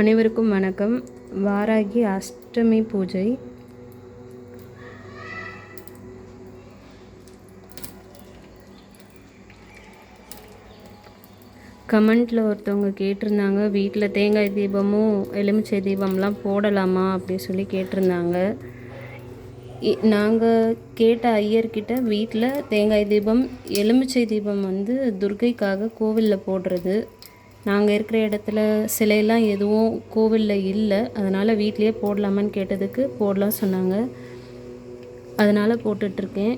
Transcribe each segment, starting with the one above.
அனைவருக்கும் வணக்கம். வாராகி அஷ்டமி பூஜை. கமெண்ட்டில் ஒருத்தவங்க கேட்டிருந்தாங்க, வீட்டில் தேங்காய் தீபமும் எலுமிச்சை தீபம்லாம் போடலாமா அப்படி சொல்லி கேட்டிருந்தாங்க. நாங்கள் கேட்ட ஐயர்கிட்ட வீட்டில் தேங்காய் தீபம் எலுமிச்சை தீபம் துர்க்கைக்காக கோவிலில் போடுறது. நாங்கள் இருக்கிற இடத்துல சிலையெல்லாம் எதுவும் கோவிலில் இல்லை, அதனால் வீட்லேயே போடலாமான்னு கேட்டதுக்கு போடலாம் சொன்னாங்க. அதனால் போட்டுட்ருக்கேன்.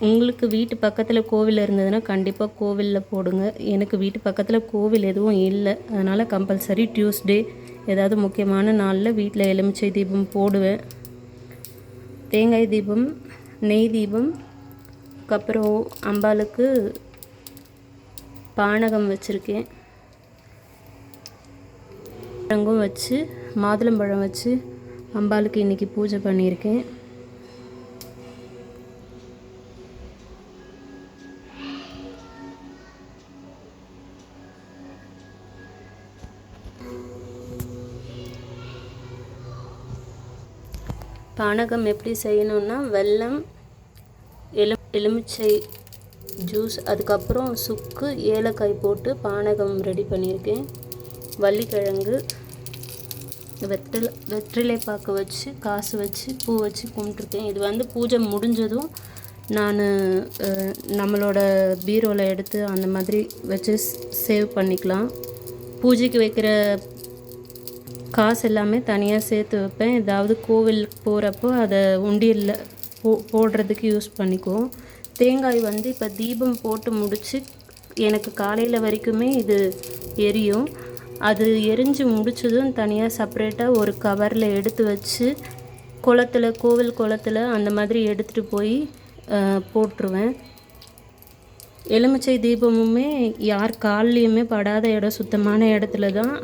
உங்களுக்கு வீட்டு பக்கத்தில் கோவில் இருந்ததுன்னா கண்டிப்பாக கோவிலில் போடுங்க. எனக்கு வீட்டு பக்கத்தில் கோவில் எதுவும் இல்லை, அதனால் கம்பல்சரி டியூஸ்டே ஏதாவது முக்கியமான நாளில் வீட்டில் எலுமிச்சை தீபம் போடுவேன். தேங்காய் தீபம், நெய் தீபம், அதுக்கப்புறம் அம்பாளுக்கு பானகம் வச்சுருக்கேன். ரங்கம் வச்சு மாதுளம்பழம் வச்சு அம்பாளுக்கு இன்றைக்கி பூஜை பண்ணியிருக்கேன். பானகம் எப்படி செய்யணுன்னா, வெல்லம், எலுமிச்சை ஜூஸ், அதுக்கப்புறம் சுக்கு, ஏலக்காய் போட்டு பானகம் ரெடி பண்ணியிருக்கேன். வள்ளிக்கிழங்கு, வெற்றிலை பாக்கு வச்சு காசு வச்சு பூ வச்சு கும்பிட்ருக்கேன். இது பூஜை முடிஞ்சதும் நான் நம்மளோட பீரோவில் எடுத்து அந்த மாதிரி வச்சு சேவ் பண்ணிக்கலாம். பூஜைக்கு வைக்கிற காசு எல்லாமே தனியாக சேர்த்து வைப்பேன். ஏதாவது கோவிலுக்கு போகிறப்போ அதை உண்டியலில் போடுறதுக்கு யூஸ் பண்ணிக்குவோம். தேங்காய் இப்போ தீபம் போட்டு முடித்து எனக்கு காலையில் வரைக்குமே இது எரியும். அது எரிஞ்சு முடிச்சதும் தனியாக செப்பரேட்டாக ஒரு கவரில் எடுத்து வச்சு கோவில் குளத்தில் அந்த மாதிரி எடுத்துகிட்டு போய் போட்டுருவேன். எலுமிச்சை தீபமுமே யார் கால்லையுமே படாத இடம், சுத்தமான இடத்துல தான்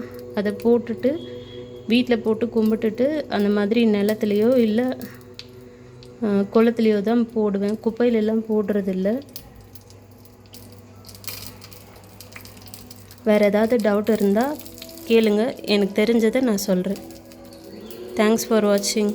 அதை போட்டுட்டு வீட்டில் போட்டு கும்பிட்டுட்டு அந்த மாதிரி நிலத்துலையோ இல்லை குளத்துலையோ தான் போடுவேன். குப்பையிலெல்லாம் போடுறதில்ல. வேறு ஏதாவது டவுட் இருந்தால் கேளுங்க, எனக்கு தெரிஞ்சதை நான் சொல்கிறேன். தேங்க்ஸ் ஃபார் வாட்சிங்.